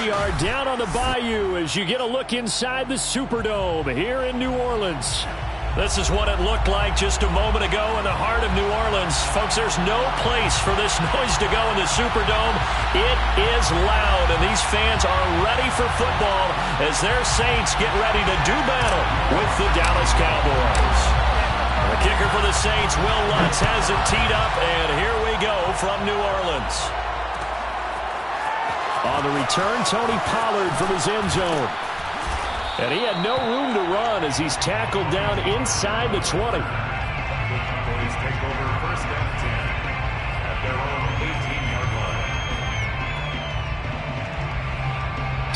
We are down on the bayou as you get a look inside the Superdome here in New Orleans. This is what it looked like just a moment ago in the heart of New Orleans. Folks, there's no place for this noise to go in the Superdome. It is loud, and these fans are ready for football as their Saints get ready to do battle with the Dallas Cowboys. The kicker for the Saints, Will Lutz, has it teed up, and here we go from New Orleans. On the return, Tony Pollard from his end zone. And he had no room to run as he's tackled down inside the 20. Cowboys take over first and 10 at their own 18-yard line.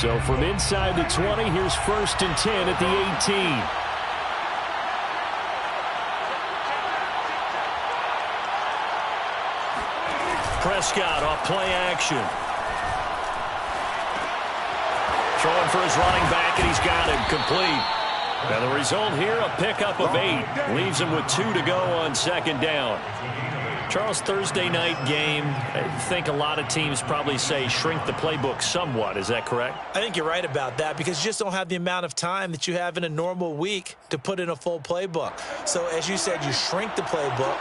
So from inside the 20, here's first and 10 at the 18. Prescott off play action. Throwing for his running back, and he's got him complete. Now the result here, a pickup of 8. Leaves him with 2 to go on second down. Charles, Thursday night game, I think a lot of teams probably say shrink the playbook somewhat. Is that correct? I think you're right about that because you just don't have the amount of time that you have in a normal week to put in a full playbook. So as you said, you shrink the playbook.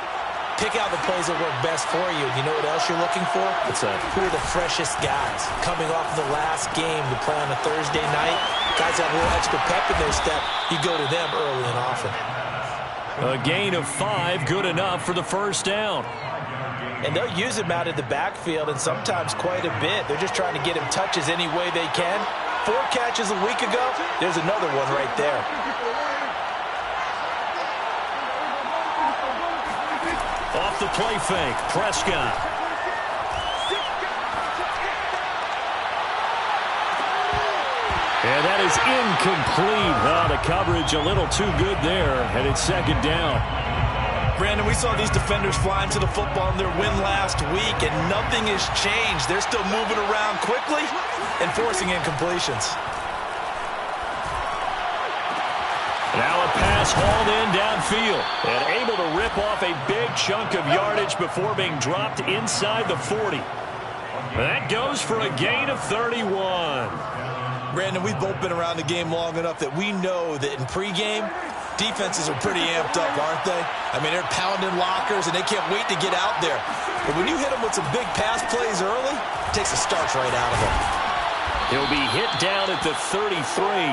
Pick out the plays that work best for you. You know what else you're looking for? What's that? Who are the freshest guys coming off of the last game to play on a Thursday night? Guys have a little extra pep in their step. You go to them early and often. A gain of 5, good enough for the first down. And they'll use him out in the backfield, and sometimes quite a bit. They're just trying to get him touches any way they can. 4 catches a week ago. There's another one right there. Off the play fake, Prescott. And that is incomplete. Oh, the coverage a little too good there, and it's second down. Brandon, we saw these defenders flying to the football in their win last week, and nothing has changed. They're still moving around quickly and forcing incompletions. Now a pass hauled in downfield and able to rip off a big chunk of yardage before being dropped inside the 40. That goes for a gain of 31. Brandon, we've both been around the game long enough that we know that in pregame, defenses are pretty amped up, aren't they? I mean, they're pounding lockers, and they can't wait to get out there. But when you hit them with some big pass plays early, it takes the starch right out of them. He'll be hit down at the 33,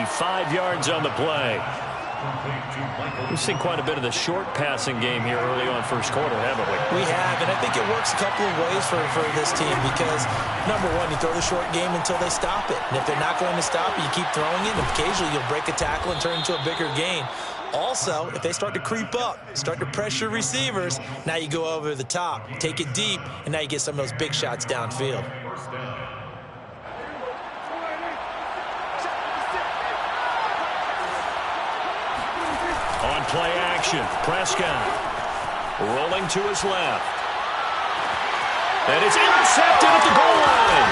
5 yards on the play. We've seen quite a bit of the short passing game here early on first quarter, haven't we? We have, and I think it works a couple of ways for this team because, number one, you throw the short game until they stop it. And if they're not going to stop it, you keep throwing it, and occasionally you'll break a tackle and turn into a bigger gain. Also, if they start to creep up, start to pressure receivers, now you go over the top, take it deep, and now you get some of those big shots downfield. On play action, Prescott rolling to his left. And it's intercepted at the goal line.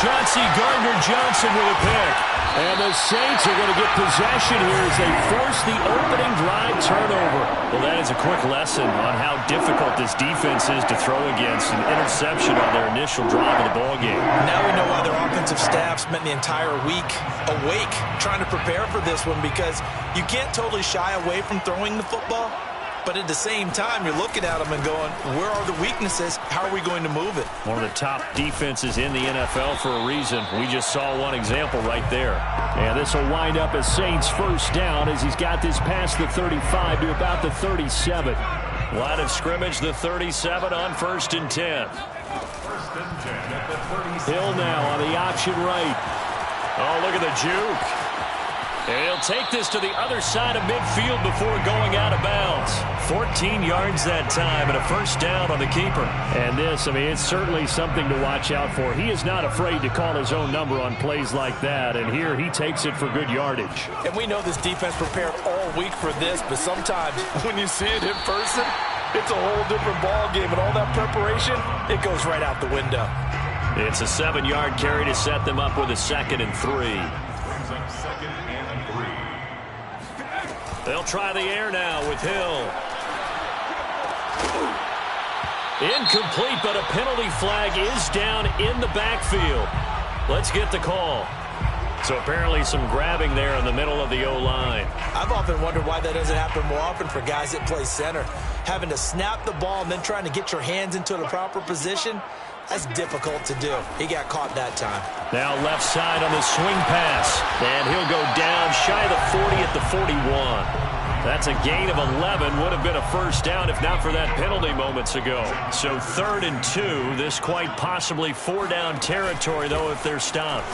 Chauncey Gardner-Johnson with a pick. And the Saints are going to get possession here as they force the opening drive turnover. Well, that is a quick lesson on how difficult this defense is to throw against. An interception on their initial drive of the ballgame. Now we know why their offensive staff spent the entire week awake trying to prepare for this one because you can't totally shy away from throwing the football. But at the same time, you're looking at them and going, where are the weaknesses? How are we going to move it? One of the top defenses in the NFL for a reason. We just saw one example right there. And this will wind up as Saints first down as he's got this past the 35 to about the 37. Line of scrimmage, the 37 on first and 10. Hill now on the option right. Oh, look at the juke. And he'll take this to the other side of midfield before going out of bounds. 14 yards that time and a first down on the keeper. And this, I mean, it's certainly something to watch out for. He is not afraid to call his own number on plays like that. And here he takes it for good yardage. And we know this defense prepared all week for this, but sometimes when you see it in person, it's a whole different ball game. And all that preparation, it goes right out the window. It's a 7-yard carry to set them up with a 2nd and 3. They'll try the air now with Hill. Incomplete, but a penalty flag is down in the backfield. Let's get the call. So apparently some grabbing there in the middle of the O-line. I've often wondered why that doesn't happen more often for guys that play center. Having to snap the ball and then trying to get your hands into the proper position, that's difficult to do. He got caught that time. Now left side on the swing pass. And he'll go down shy of the 40 at the 41. That's a gain of 11. Would have been a first down if not for that penalty moments ago. So 3rd and 2. This quite possibly 4-down territory, though, if they're stopped.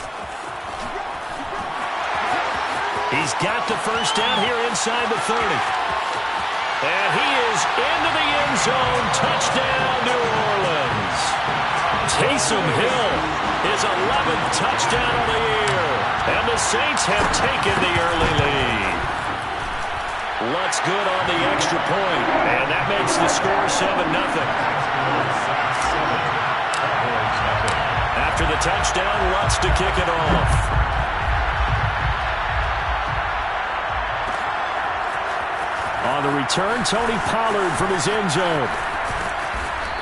He's got the first down here inside the 30. And he is into the end zone. Touchdown, New Orleans. Taysom Hill, his 11th touchdown of the year. And the Saints have taken the early lead. Lutz good on the extra point. And that makes the score 7-0. After the touchdown, Lutz to kick it off. On the return, Tony Pollard from his end zone.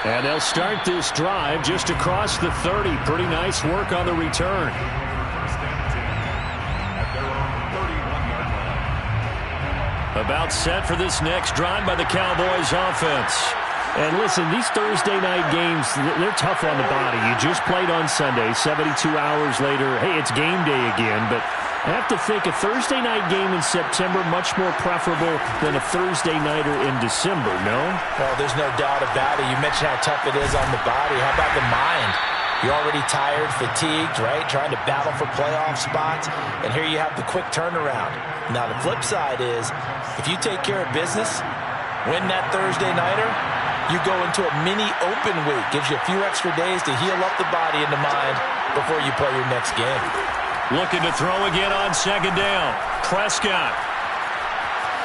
And they'll start this drive just across the 30. Pretty nice work on the return. About set for this next drive by the Cowboys offense. And listen, these Thursday night games, they're tough on the body. You just played on Sunday, 72 hours later. Hey, it's game day again, but I have to think a Thursday night game in September much more preferable than a Thursday nighter in December, no? Well, there's no doubt about it. You mentioned how tough it is on the body. How about the mind? You're already tired, fatigued, right? Trying to battle for playoff spots. And here you have the quick turnaround. Now, the flip side is, if you take care of business, win that Thursday nighter, you go into a mini open week. Gives you a few extra days to heal up the body and the mind before you play your next game. Looking to throw again on 2nd down. Prescott.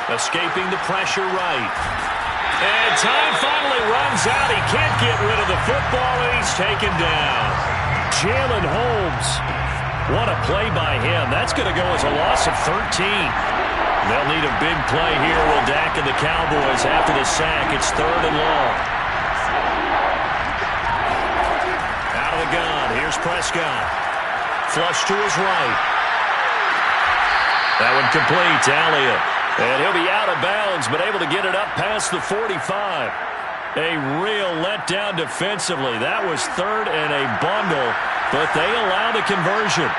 Escaping the pressure right. And time finally runs out. He can't get rid of the football, and he's taken down. Jalen Holmes. What a play by him. That's going to go as a loss of 13. They'll need a big play here, will Dak and the Cowboys after the sack. It's 3rd and long. Out of the gun. Here's Prescott. Flush to his right. That one complete to Elliott. And he'll be out of bounds, but able to get it up past the 45. A real letdown defensively. That was 3rd and a bundle, but they allow the conversion.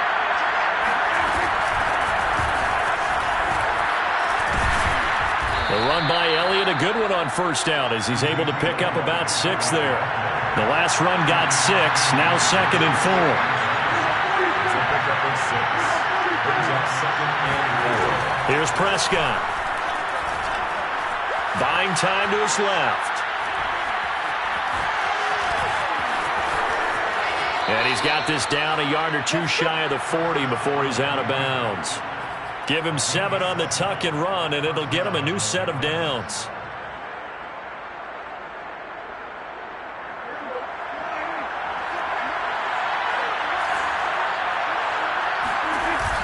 The run by Elliott, a good one on 1st down as he's able to pick up about 6 there. The last run got 6, now 2nd and 4. Here's Prescott. Buying time to his left. And he's got this down a yard or two shy of the 40 before he's out of bounds. Give him 7 on the tuck and run, and it'll get him a new set of downs.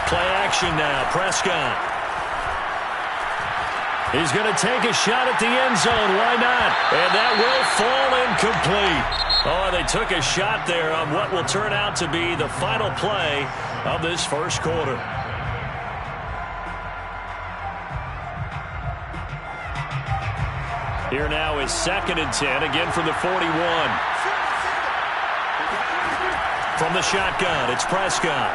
Play action now. Prescott. He's going to take a shot at the end zone. Why not? And that will fall incomplete. Oh, they took a shot there on what will turn out to be the final play of this first quarter. Here now is 2nd and 10, again from the 41. From the shotgun, it's Prescott.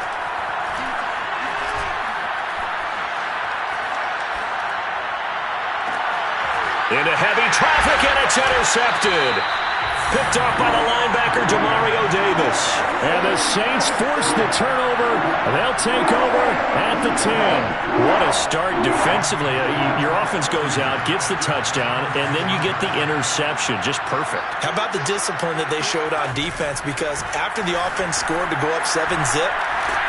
Into heavy traffic, and it's intercepted. Picked off by the linebacker, Demario Davis. And the Saints force the turnover. They'll take over at the 10. What a start defensively. Your offense goes out, gets the touchdown, and then you get the interception. Just perfect. How about the discipline that they showed on defense? Because after the offense scored to go up 7-0,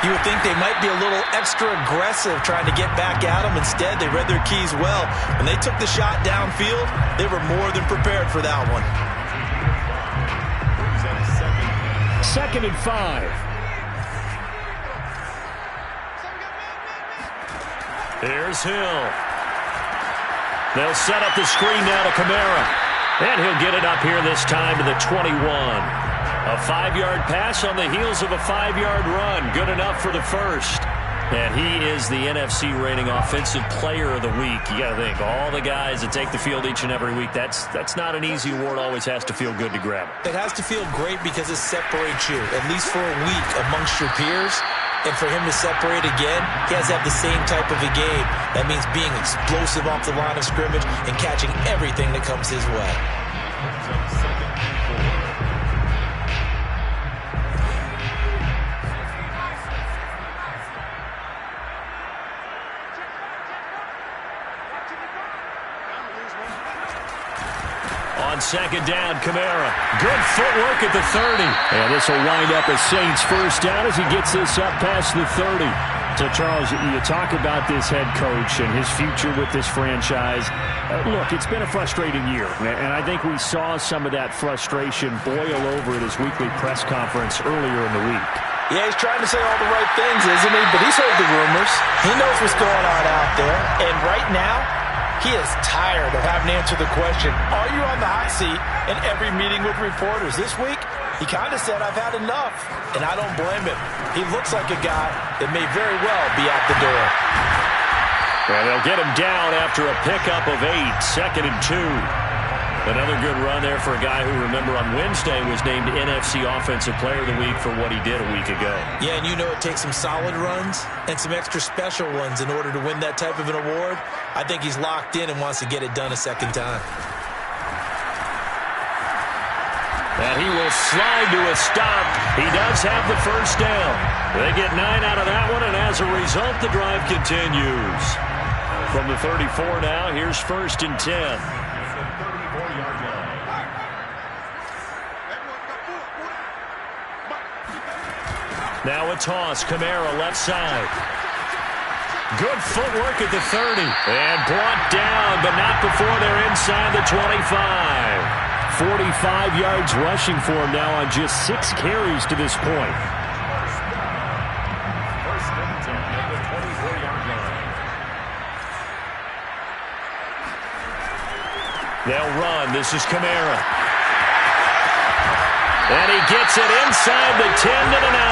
you would think they might be a little extra aggressive trying to get back at them. Instead, they read their keys well. When they took the shot downfield, they were more than prepared for that one. 2nd and 5. Here's Hill. They'll set up the screen now to Kamara. And he'll get it up here this time to the 21. A 5-yard pass on the heels of a 5-yard run. Good enough for the first. And he is the NFC reigning offensive player of the week. You got to think, all the guys that take the field each and every week, that's not an easy award. Always has to feel good to grab it. It has to feel great because it separates you, at least for a week, amongst your peers. And for him to separate again, he has to have the same type of a game. That means being explosive off the line of scrimmage and catching everything that comes his way. On second down, Kamara. Good footwork at the 30. And this will wind up a Saints first down as he gets this up past the 30. So, Charles, you talk about this head coach and his future with this franchise. Look, it's been a frustrating year, and I think we saw some of that frustration boil over at his weekly press conference earlier in the week. Yeah, he's trying to say all the right things, isn't he? But he's heard the rumors. He knows what's going on out there. And right now, he is tired of having to answer the question, are you on the hot seat in every meeting with reporters? This week, he kind of said, I've had enough, and I don't blame him. He looks like a guy that may very well be out the door. Well, they'll get him down after a pickup of 8, 2nd and 2. Another good run there for a guy who, remember, on Wednesday was named NFC Offensive Player of the Week for what he did a week ago. Yeah, and you know it takes some solid runs and some extra special ones in order to win that type of an award. I think he's locked in and wants to get it done a second time. And he will slide to a stop. He does have the first down. They get 9 out of that one, and as a result, the drive continues. From the 34 now, here's 1st and 10. Now a toss. Kamara left side. Good footwork at the 30. And brought down, but not before they're inside the 25. 45 yards rushing for him now on just 6 carries to this point. First and 10 at the 24-yard line. They'll run. This is Kamara. And he gets it inside the 10 to the 9.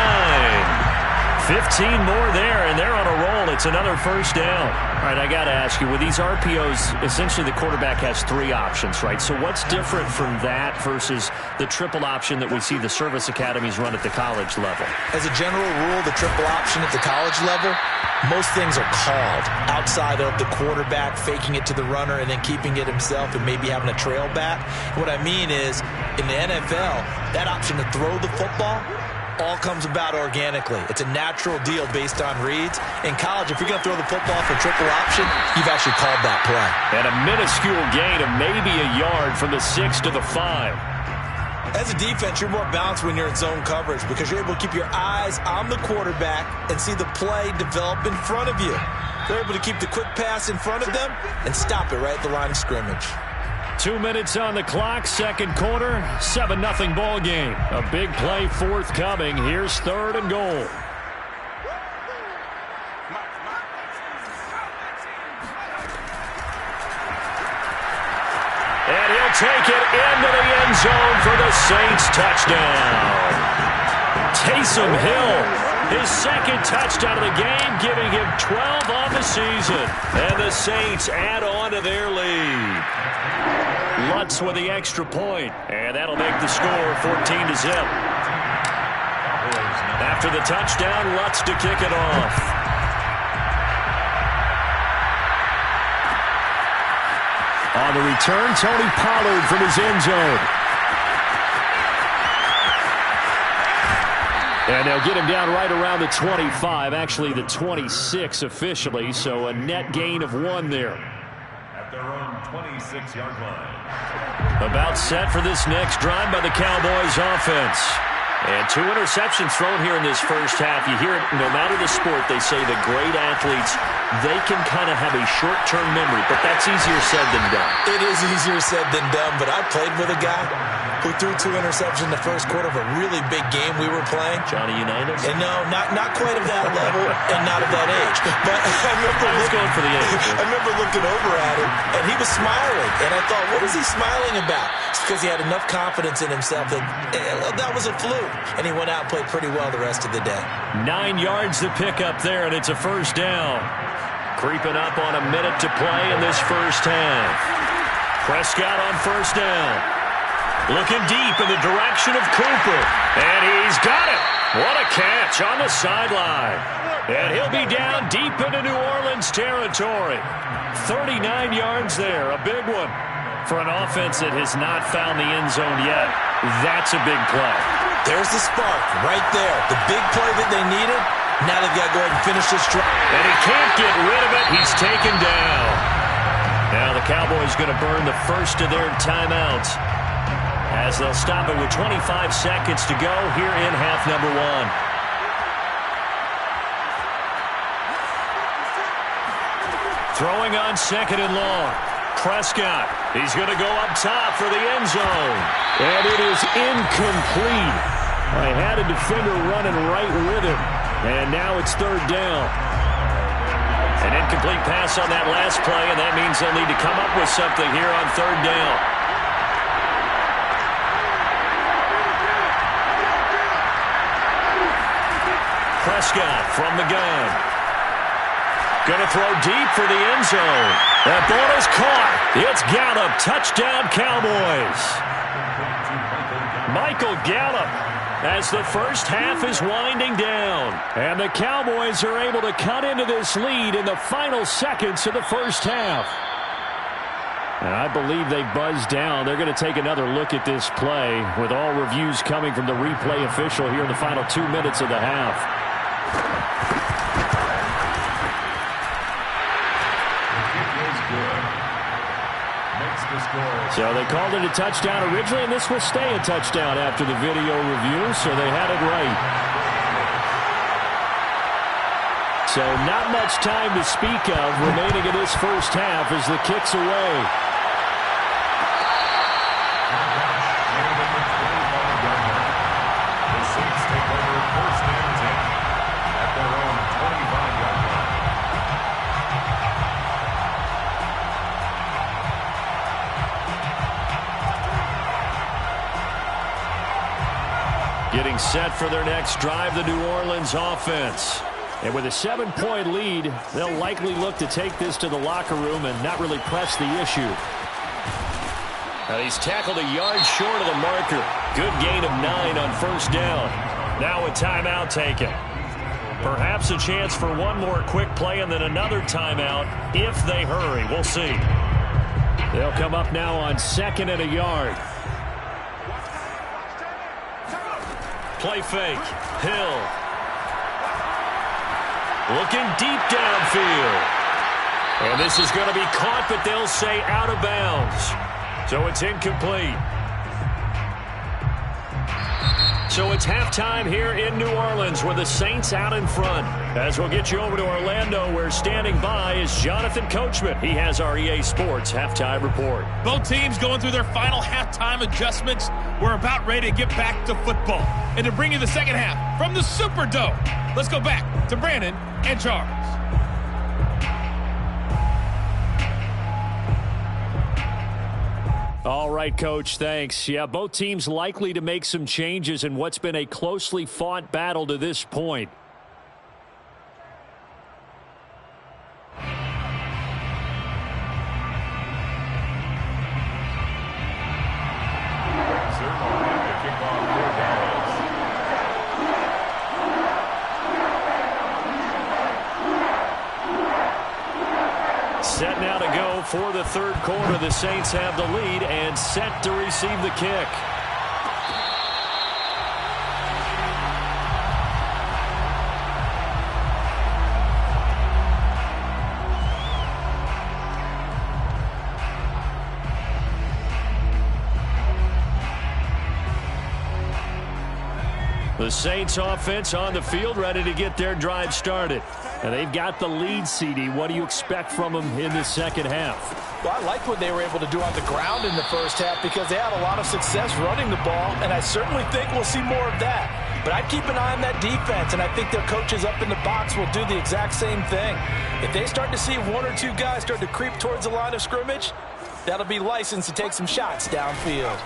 15 more there, and they're on a roll. It's another first down. All right, I got to ask you, with these RPOs, essentially the quarterback has 3 options, right? So what's different from that versus the triple option that we see the service academies run at the college level? As a general rule, the triple option at the college level, most things are called outside of the quarterback faking it to the runner and then keeping it himself and maybe having a trail back. What I mean is, in the NFL, that option to throw the football all comes about organically. It's a natural deal based on reads. In college, if you're going to throw the football for triple option, you've actually called that play. And a minuscule gain of maybe a yard from the 6 to the 5. As a defense, you're more balanced when you're in zone coverage because you're able to keep your eyes on the quarterback and see the play develop in front of you. They're able to keep the quick pass in front of them and stop it right at the line of scrimmage. 2 minutes on the clock, second quarter, 7-0 ball game. A big play forthcoming. Here's 3rd and goal. And he'll take it into the end zone for the Saints touchdown. Taysom Hill, his 2nd touchdown of the game, giving him 12 on the season. And the Saints add on to their lead. Lutz with the extra point, and that'll make the score 14-0. After the touchdown, Lutz to kick it off. On the return, Tony Pollard from his end zone. And they'll get him down right around the 25, actually the 26 officially, so a net gain of 1 there. At their own 26-yard line. About set for this next drive by the Cowboys offense. And 2 interceptions thrown here in this first half. You hear it, no matter the sport, they say the great athletes, they can kind of have a short-term memory, but that's easier said than done. It is easier said than done, but I played with a guy who threw 2 interceptions in the first quarter of a really big game we were playing. Johnny Unitas? And no, not quite of that level and not of that age. But I was going for the age. I remember looking over at him, and he was smiling. And I thought, what is he smiling about? It's because he had enough confidence in himself that that was a fluke. And he went out and played pretty well the rest of the day. 9 yards to pick up there, and it's a first down. Creeping up on a minute to play in this first half. Prescott on first down. Looking deep in the direction of Cooper. And he's got it. What a catch on the sideline. And he'll be down deep into New Orleans territory. 39 yards there, a big one. For an offense that has not found the end zone yet, that's a big play. There's the spark right there. The big play that they needed. Now they've got to go ahead and finish this drive. And he can't get rid of it. He's taken down. Now the Cowboys going to burn the first of their timeouts, as they'll stop it with 25 seconds to go here in half number 1. Throwing on second and long. Prescott. He's going to go up top for the end zone. And it is incomplete. I had a defender running right with him. And now it's third down. An incomplete pass on that last play, and that means they'll need to come up with something here on third down. Prescott from the gun. Going to throw deep for the end zone. That ball is caught. It's Gallup. Touchdown, Cowboys. Michael Gallup, as the first half is winding down. And the Cowboys are able to cut into this lead in the final seconds of the first half. And I believe they buzzed down. They're going to take another look at this play, with all reviews coming from the replay official here in the final 2 minutes of the half. So they called it a touchdown originally, and this will stay a touchdown after the video review, so they had it right. So not much time to speak of remaining in this first half as the kick's away. The Saints take over first and 10 at their own 25-yard line. Getting set for their next drive, the New Orleans offense. And with a 7-point lead, they'll likely look to take this to the locker room and not really press the issue. Now he's tackled a yard short of the marker. Good gain of 9 on first down. Now a timeout taken. Perhaps a chance for one more quick play and then another timeout if they hurry. We'll see. They'll come up now on 2nd and a yard. Play fake. Hill. Looking deep downfield. And this is going to be caught, but they'll say out of bounds. So it's incomplete. So it's halftime here in New Orleans with the Saints out in front. As we'll get you over to Orlando, where standing by is Jonathan Coachman. He has our EA Sports halftime report. Both teams going through their final halftime adjustments. We're about ready to get back to football. And to bring you the second half from the Superdome, let's go back to Brandon and Charles. All right, Coach, thanks. Yeah, both teams likely to make some changes in what's been a closely fought battle to this point. Set now to go for the third quarter. The Saints have the lead and set to receive the kick. The Saints offense on the field, ready to get their drive started. And they've got the lead, CD. What do you expect from them in the second half? Well, I liked what they were able to do on the ground in the first half because they had a lot of success running the ball, and I certainly think we'll see more of that. But I'd keep an eye on that defense, and I think their coaches up in the box will do the exact same thing. If they start to see one or two guys start to creep towards the line of scrimmage, that'll be licensed to take some shots downfield.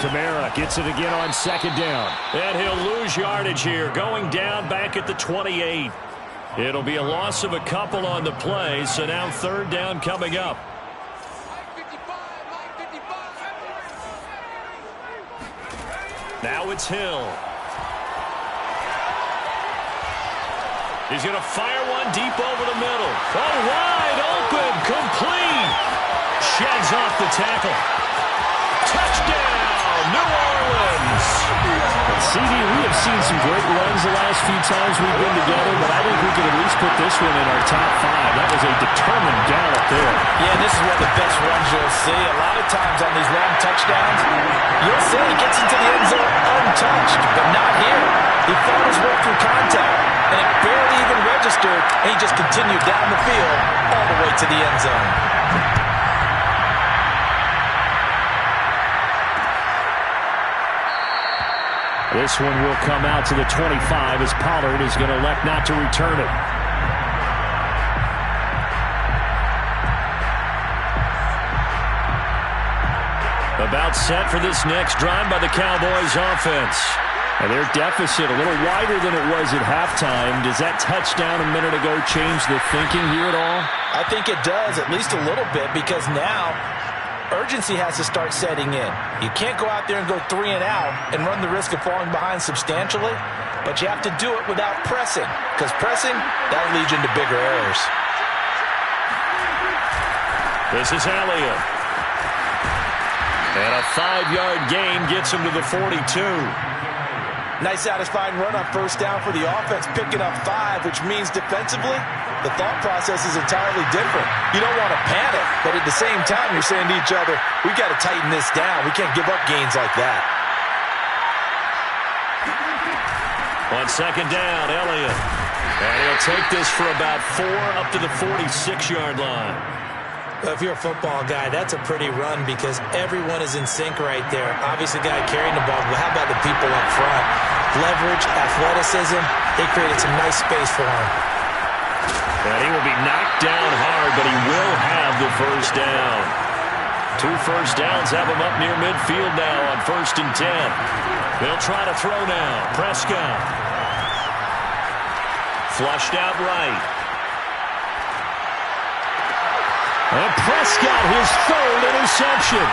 Kamara gets it again on second down. And he'll lose yardage here, going down back at the 28. It'll be a loss of a couple on the play, so now third down coming up. Now it's Hill. He's going to fire one deep over the middle. Oh, wide open, complete. Sheds off the tackle. Touchdown, New Orleans. CD, we have seen some great runs the last few times we've been together, but I think we could at least put this one in our top 5. That was a determined gallop there. Yeah, and this is one of the best runs you'll see. A lot of times on these long touchdowns, you'll see he gets into the end zone untouched, but not here. He fought his way through contact, and it barely even registered, and he just continued down the field all the way to the end zone. This one will come out to the 25 as Pollard is going to elect not to return it. About set for this next drive by the Cowboys offense. And their deficit a little wider than it was at halftime. Does that touchdown a minute ago change the thinking here at all? I think it does, at least a little bit, because now urgency has to start setting in. You can't go out there and go 3 and out and run the risk of falling behind substantially, but you have to do it without pressing, because pressing, that'll lead you into bigger errors. This is Elliott. And a 5-yard gain gets him to the 42. Nice satisfying run on first down for the offense, picking up 5, which means defensively, the thought process is entirely different. You don't want to panic, but at the same time, you're saying to each other, we got to tighten this down. We can't give up gains like that. On second down, Elliott. And he'll take this for about 4 up to the 46-yard line. Well, if you're a football guy, that's a pretty run because everyone is in sync right there. Obviously, the guy carrying the ball, but how about the people up front? Leverage, athleticism, they created some nice space for him. And he will be knocked down hard, but he will have the first down. 2 first downs have him up near midfield now on 1st and 10. They'll try to throw now. Prescott. Flushed out right. And Prescott, his 3rd interception.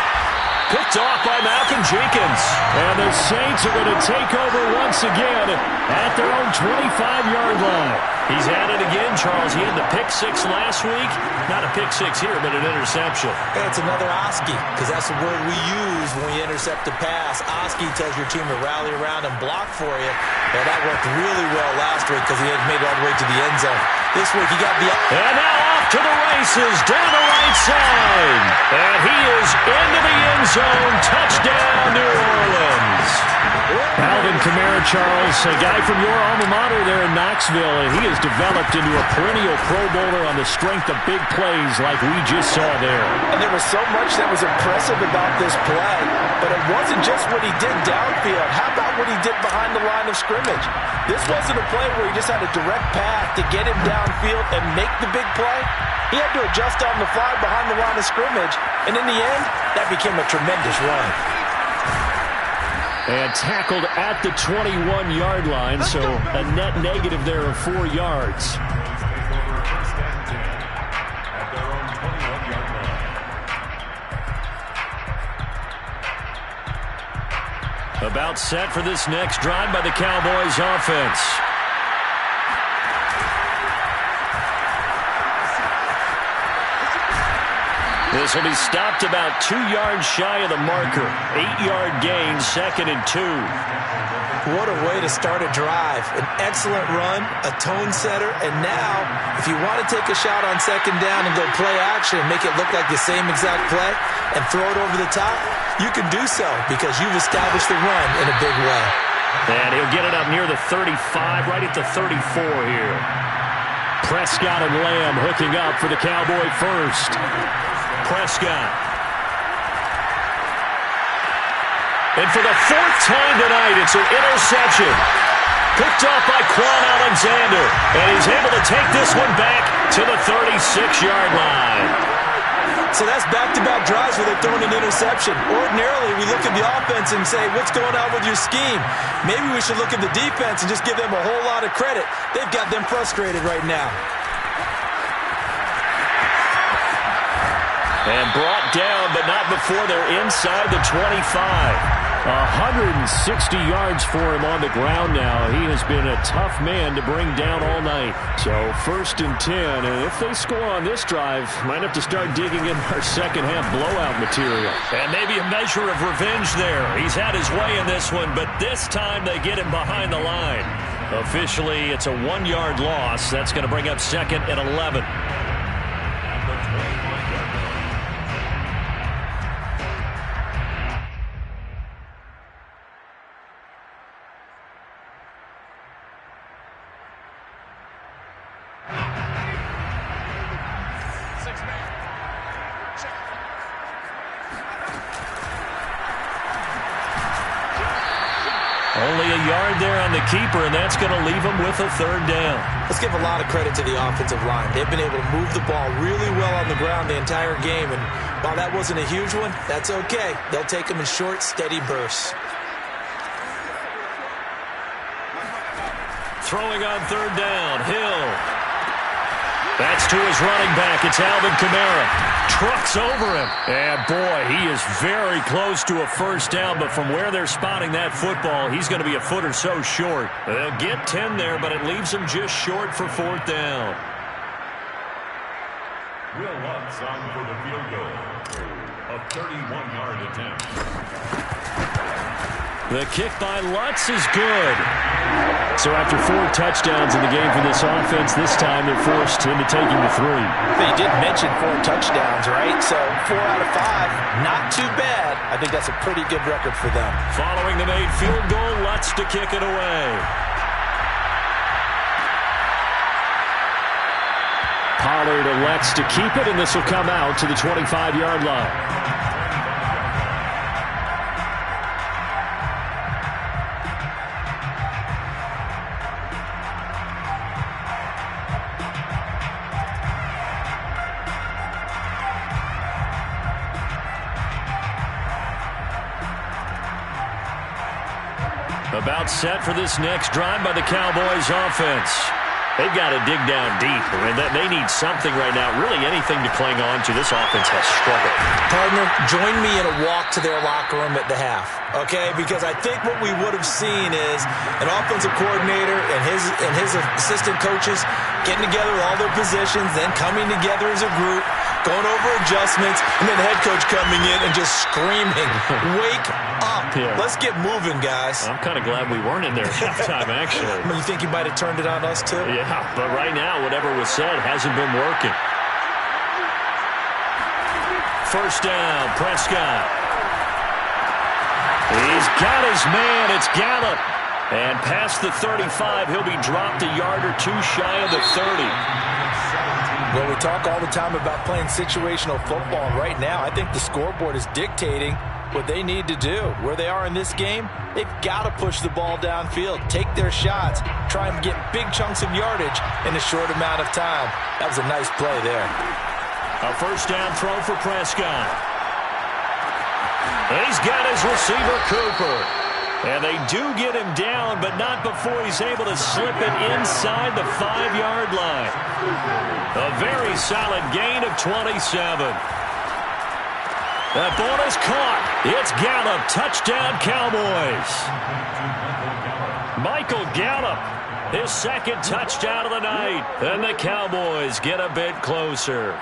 Picked off by Malcolm Jenkins. And the Saints are going to take over once again at their own 25-yard line. He's at it again, Charles. He had the pick 6 last week. Not a pick 6 here, but an interception. Hey, it's another Oski, because that's the word we use when we intercept a pass. Oski tells your team to rally around and block for you. Well, that worked really well last week because he had made it all the way to the end zone. This week he got the... And now off to the races down the right side. And he is into the end zone. Touchdown, New Orleans. Alvin Kamara, Charles, a guy from your alma mater there in Knoxville, and he has developed into a perennial Pro Bowler on the strength of big plays like we just saw there. And there was so much that was impressive about this play, but it wasn't just what he did downfield. How about what he did behind the line of scrimmage? This wasn't a play where he just had a direct path to get him downfield and make the big play. He had to adjust on the fly behind the line of scrimmage, and in the end, that became a tremendous run. And tackled at the 21-yard line, so a net negative there of 4 yards. About set for this next drive by the Cowboys offense. This will be stopped about 2 yards shy of the marker. 8-yard gain, 2nd and 2. What a way to start a drive. An excellent run, a tone setter, and now, if you want to take a shot on 2nd down and go play action and make it look like the same exact play and throw it over the top, you can do so because you've established the run in a big way. And he'll get it up near the 35, right at the 34 here. Prescott and Lamb hooking up for the Cowboy first. Prescott. And for the 4th time tonight, it's an interception. Picked off by Quan Alexander. And he's able to take this one back to the 36-yard line. So that's back-to-back drives where they're throwing an interception. Ordinarily, we look at the offense and say, what's going on with your scheme? Maybe we should look at the defense and just give them a whole lot of credit. They've got them frustrated right now. And brought down, but not before they're inside the 25. 160 yards for him on the ground now. He has been a tough man to bring down all night. So 1st and 10, and if they score on this drive, might have to start digging in our second-half blowout material. And maybe a measure of revenge there. He's had his way in this one, but this time they get him behind the line. Officially, it's a 1-yard loss. That's going to bring up 2nd and 11. Only a yard there on the keeper, and that's going to leave him with a 3rd down. Let's give a lot of credit to the offensive line. They've been able to move the ball really well on the ground the entire game, and while that wasn't a huge one, that's okay. They'll take them in short, steady bursts. Throwing on 3rd down, Hill. That's to his running back. It's Alvin Kamara. Trucks over him. And, boy, he is very close to a 1st down, but from where they're spotting that football, he's going to be a foot or so short. They'll get 10 there, but it leaves him just short for 4th down. Will Lutz on for the field goal. A 31-yard attempt. The kick by Lutz is good. So after 4 touchdowns in the game for this offense, this time they're forced into taking the 3. They did mention 4 touchdowns, right? So 4 out of 5, not too bad. I think that's a pretty good record for them. Following the made field goal, Lutz to kick it away. Pollard elects to keep it, and this will come out to the 25-yard line. About set for this next drive by the Cowboys offense. They've got to dig down deep. I mean, they need something right now, really anything to cling on to. This offense has struggled. Partner, join me in a walk to their locker room at the half, okay? Because I think what we would have seen is an offensive coordinator and his assistant coaches getting together with all their positions, then coming together as a group, going over adjustments, and then the head coach coming in and just screaming, wake up. Yeah. Let's get moving, guys. I'm kind of glad we weren't in there at halftime, actually. You think you might have turned it on us, too? Yeah, but right now, whatever was said hasn't been working. 1st down, Prescott. He's got his man. It's Gallup. And past the 35, he'll be dropped a yard or 2 shy of the 30. Well, we talk all the time about playing situational football. Right now, I think the scoreboard is dictating what they need to do. Where they are in this game, they've got to push the ball downfield, take their shots, try and get big chunks of yardage in a short amount of time. That was a nice play there. A 1st down throw for Prescott. He's got his receiver, Cooper. And they do get him down, but not before he's able to slip it inside the 5-yard line. A very solid gain of 27. That ball is caught. It's Gallup. Touchdown, Cowboys. Michael Gallup, his 2nd touchdown of the night. And the Cowboys get a bit closer.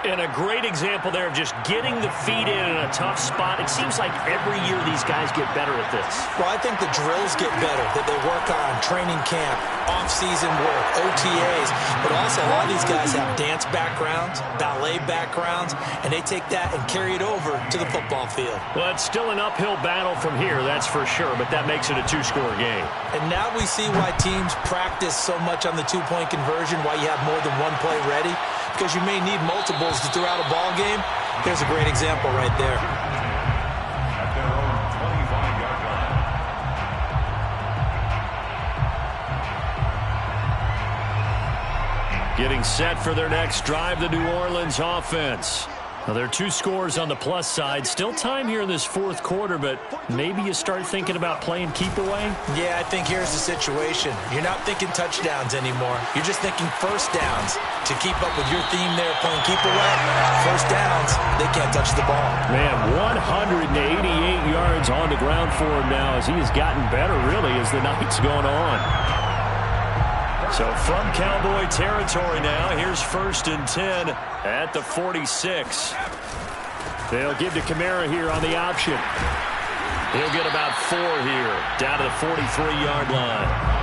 And a great example there of just getting the feet in a tough spot. It seems like every year these guys get better at this. Well, I think the drills get better, that they work on training camp, off-season work, OTAs. But also, a lot of these guys have dance backgrounds, ballet backgrounds, and they take that and carry it over to the football field. Well, it's still an uphill battle from here, that's for sure, but that makes it a two-score game. And now we see why teams practice so much on the two-point conversion, why you have more than one play ready, because you may need multiples throughout a ball game. Here's a great example right there. At their own 25-yard line. Getting set for their next drive, the New Orleans offense. Well, there are 2 scores on the plus side. Still time here in this fourth quarter, but maybe you start thinking about playing keep away? Yeah, I think here's the situation. You're not thinking touchdowns anymore. You're just thinking first downs. To keep up with your theme there, playing keep away, first downs, they can't touch the ball. Man, 188 yards on the ground for him now as he has gotten better, really, as the night's going on. So from Cowboy territory now, here's 1st and 10 at the 46. They'll give to Kamara here on the option. He'll get about 4 here, down to the 43-yard line.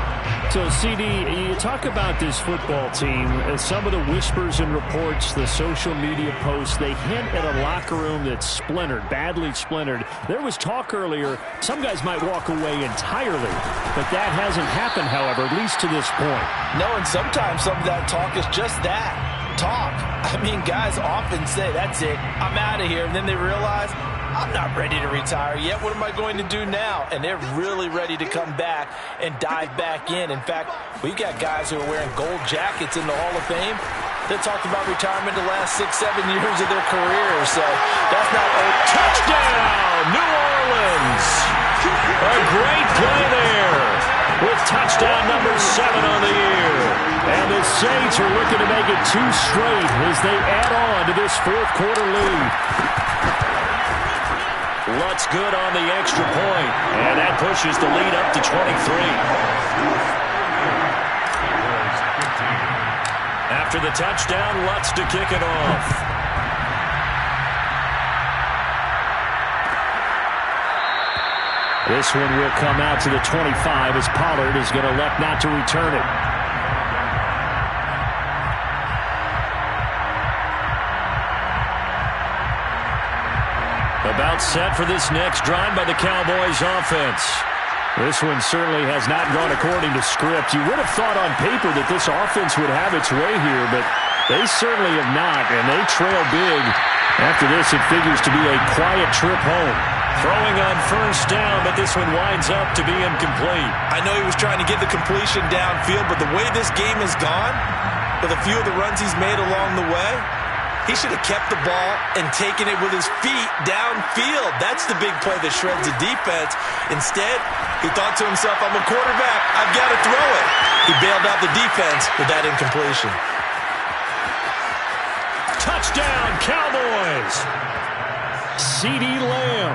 So, CD, you talk about this football team, some of the whispers and reports, the social media posts, they hint at a locker room that's splintered, badly splintered. There was talk earlier, some guys might walk away entirely, but that hasn't happened, however, at least to this point. No, and sometimes some of that talk is just that, talk. I mean, guys often say, that's it, I'm out of here, and then they realize, I'm not ready to retire yet. What am I going to do now? And they're really ready to come back and dive back in. In fact, we've got guys who are wearing gold jackets in the Hall of Fame that talked about retirement the last 6-7 years of their careers. So that's not a touchdown, New Orleans. A great play there with touchdown number 7 on the year. And the Saints are looking to make it 2 straight as they add on to this fourth quarter lead. Lutz good on the extra point, and that pushes the lead up to 23. After the touchdown, Lutz to kick it off. This one will come out to the 25 as Pollard is going to elect not to return it. About set for this next drive by the Cowboys offense. This one certainly has not gone according to script. You would have thought on paper that this offense would have its way here, but they certainly have not, and they trail big. After this, it figures to be a quiet trip home. Throwing on first down, but this one winds up to be incomplete. I know he was trying to get the completion downfield, but the way this game has gone, with a few of the runs he's made along the way, he should have kept the ball and taken it with his feet downfield. That's the big play that shreds the defense. Instead, he thought to himself, I'm a quarterback. I've got to throw it. He bailed out the defense with that incompletion. Touchdown, Cowboys. CeeDee Lamb,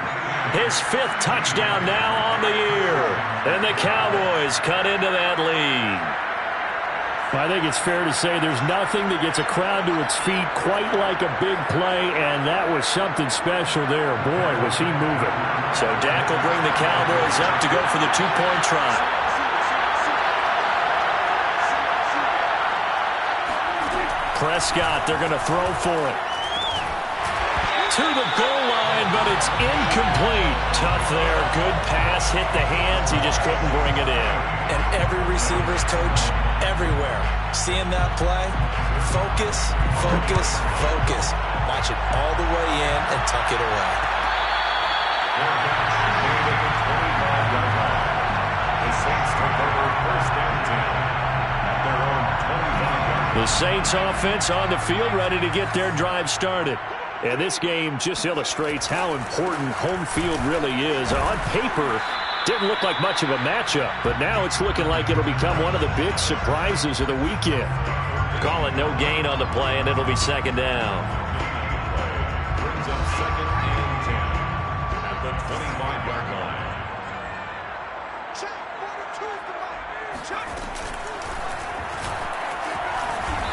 his 5th touchdown now on the year. And the Cowboys cut into that lead. I think it's fair to say there's nothing that gets a crowd to its feet quite like a big play, and that was something special there. Boy, was he moving. So Dak will bring the Cowboys up to go for the 2-point try. Prescott, they're going to throw for it. To the goal line, but it's incomplete. Tough there. Good pass. Hit the hands. He just couldn't bring it in. And every receiver's coach everywhere, seeing that play, focus, focus, focus. Watch it all the way in and tuck it away. The Saints take over 1st and 10 at their own 25-yard line. The Saints offense on the field, ready to get their drive started. And this game just illustrates how important home field really is. On paper, didn't look like much of a matchup, but now it's looking like it'll become one of the big surprises of the weekend. Call it no gain on the play, and it'll be 2nd down. Brings up 2nd and 10 at the 25-yard line.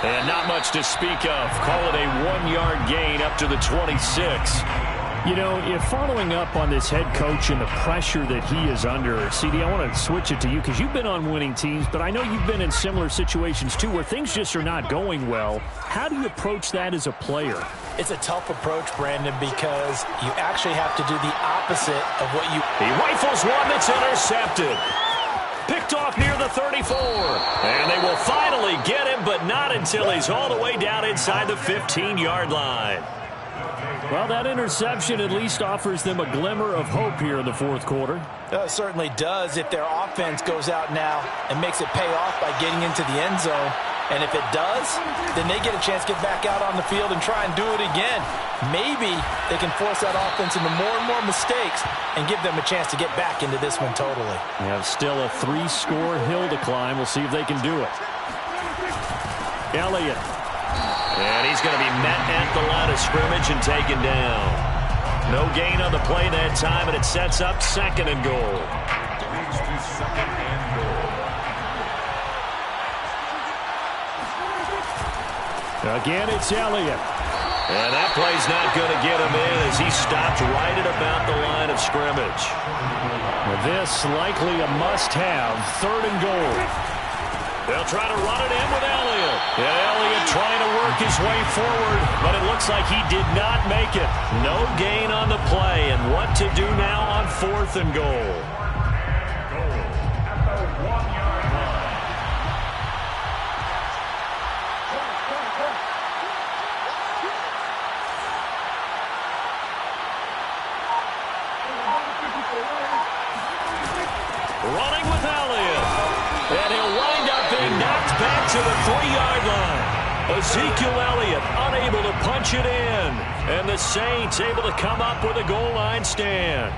And not much to speak of. Call it a 1-yard gain up to the 26. You know, if following up on this head coach and the pressure that he is under, CD, I want to switch it to you because you've been on winning teams, but I know you've been in similar situations too where things just are not going well. How do you approach that as a player? It's a tough approach, Brandon, because you actually have to do the opposite of what you... He rifles one that's intercepted. Picked off near the 34. And they will finally get him, but not until he's all the way down inside the 15-yard line. Well, that interception at least offers them a glimmer of hope here in the fourth quarter. It certainly does if their offense goes out now and makes it pay off by getting into the end zone. And if it does, then they get a chance to get back out on the field and try and do it again. Maybe they can force that offense into more and more mistakes and give them a chance to get back into this one totally. They have still a 3-score hill to climb. We'll see if they can do it. Elliott. And he's going to be met at the line of scrimmage and taken down. No gain on the play that time, and it sets up 2nd and goal. Leads to 2nd and goal. Again, it's Elliott. And that play's not going to get him in as he stopped right at about the line of scrimmage. With this likely a must-have, 3rd and goal. They'll try to run it in with Elliott. And Elliott trying to work his way forward, but it looks like he did not make it. No gain on the play, and what to do now on 4th and goal. Running with Elliott. And he'll wind up being knocked back to the 3-yard line. Ezekiel Elliott unable to punch it in. And the Saints able to come up with a goal line stand.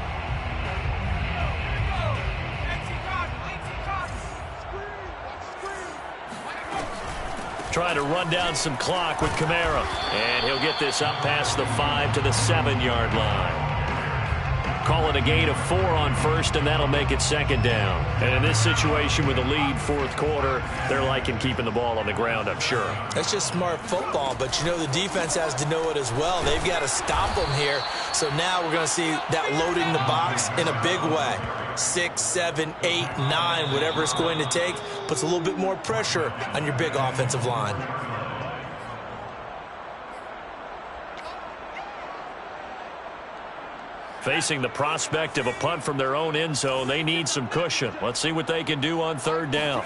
Trying to run down some clock with Kamara. And he'll get this up past the 5 to the 7-yard line. Call it a gain of 4 on 1st, and that'll make it 2nd down. And in this situation with a lead 4th quarter, they're liking keeping the ball on the ground, I'm sure. That's just smart football, but you know the defense has to know it as well. They've got to stop them here. So now we're going to see that loading the box in a big way. 6, 7, 8, 9, whatever it's going to take, puts a little bit more pressure on your big offensive line. Facing the prospect of a punt from their own end zone, they need some cushion. Let's see what they can do on 3rd down.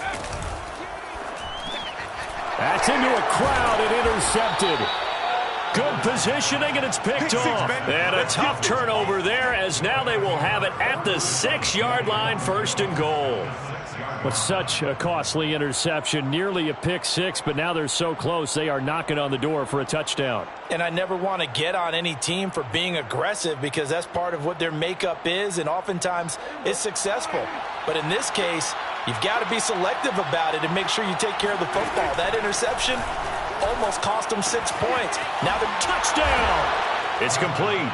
That's into a crowd and intercepted. Good positioning, and it's picked off. And a tough turnover there, as now they will have it at the 6-yard line, 1st and goal. With such a costly interception, nearly a pick 6, but now they're so close they are knocking on the door for a touchdown. And I never want to get on any team for being aggressive because that's part of what their makeup is, and oftentimes it's successful. But in this case, you've got to be selective about it and make sure you take care of the football. That interception almost cost them 6 points. Now the touchdown. It's complete.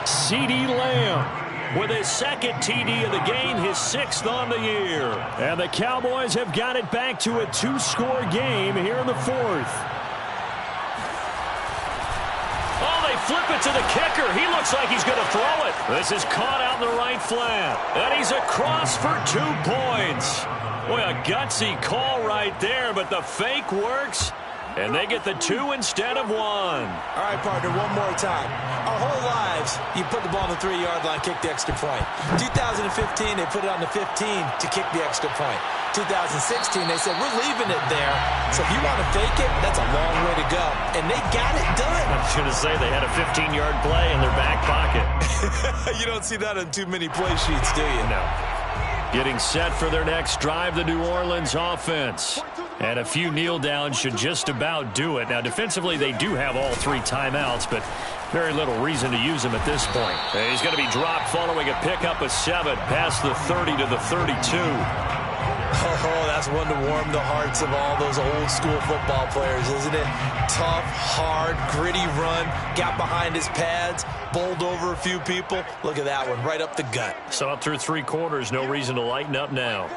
CeeDee Lamb with his 2nd TD of the game, his 6th on the year. And the Cowboys have got it back to a 2-score game here in the 4th. Oh, they flip it to the kicker. He looks like he's going to throw it. This is caught out in the right flat. And he's across for 2 points. Boy, a gutsy call right there, but the fake works. And they get the 2 instead of 1. All right, partner, one more time. Our whole lives, you put the ball on the 3-yard line, kick the extra point. 2015, they put it on the 15 to kick the extra point. 2016, they said, we're leaving it there. So if you want to fake it, that's a long way to go. And they got it done. I was going to say they had a 15-yard play in their back pocket. You don't see that on too many play sheets, do you? No. Getting set for their next drive, the New Orleans offense. And a few kneel downs should just about do it. Now, defensively, they do have all 3 timeouts, but very little reason to use them at this point. And he's going to be dropped following a pickup of 7 past the 30 to the 32. Oh, that's one to warm the hearts of all those old school football players, isn't it? Tough, hard, gritty run, got behind his pads, bowled over a few people. Look at that one, right up the gut. Saw it through 3 quarters, no reason to lighten up now.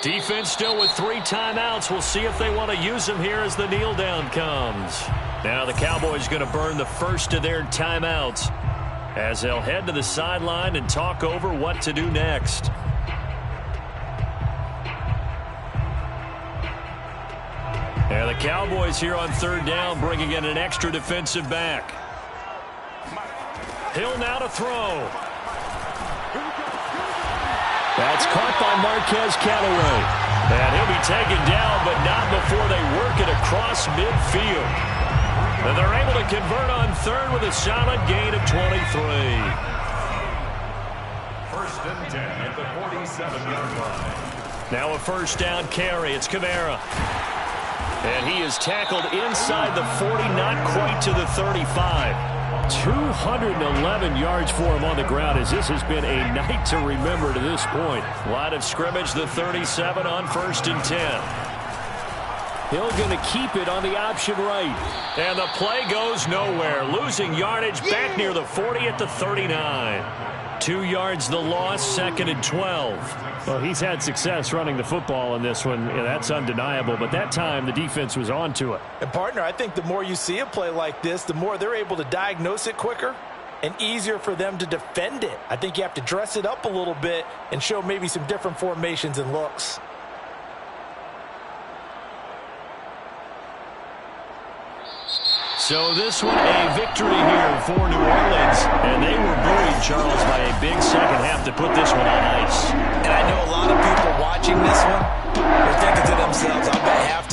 Defense still with 3 timeouts. We'll see if they want to use them here as the kneel down comes. Now the Cowboys going to burn the first of their timeouts as they'll head to the sideline and talk over what to do next. And the Cowboys here on 3rd down, bringing in an extra defensive back. Hill now to throw. That's caught by Marquez Callaway. And he'll be taken down, but not before they work it across midfield. And they're able to convert on 3rd with a solid gain of 23. 1st and 10 at the 47-yard line. Now a 1st down carry. It's Kamara. And he is tackled inside the 40, not quite to the 35. 211 yards for him on the ground as this has been a night to remember to this point. Line of scrimmage, the 37 on 1st and 10. Hill going to keep it on the option right. And the play goes nowhere. Losing yardage back near the 40 at the 39. 2 yards the loss, 2nd and 12. Well, he's had success running the football in this one. Yeah, that's undeniable. But that time, the defense was on to it. And, partner, I think the more you see a play like this, the more they're able to diagnose it quicker and easier for them to defend it. I think you have to dress it up a little bit and show maybe some different formations and looks. So this one a victory here for New Orleans. And they were buoyed, Charles, by a big second half to put this one on ice. And I know a lot of people